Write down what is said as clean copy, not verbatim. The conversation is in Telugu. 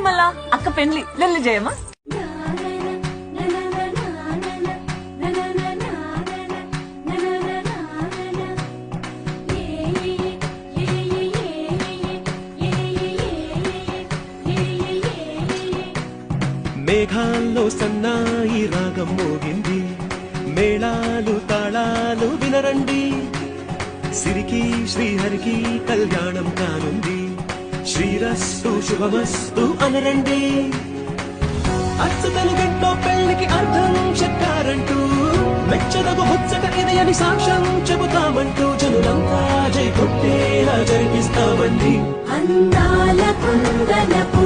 మళ్ళా అక్క పెండ్లి లెల్లి చేయమా? మేఘాల్లో సన్నాయి రాగం మోగింది, మేళాలు తాళాలు వినరండి, సిరికి శ్రీహరికి కళ్యాణం కానుంది, శ్రీరస్తు శుభమస్తు అనరండి. అచ్చు తెలుగింట్లో పెళ్లికి అర్థం చెప్పారంటూ, మెచ్చదగు ముచ్చట ఇది అని సాక్ష్యం చెబుతామంటూ, జనులంతా జై కొట్టేలా జరిపిస్తామండి. అందాల కుందనపు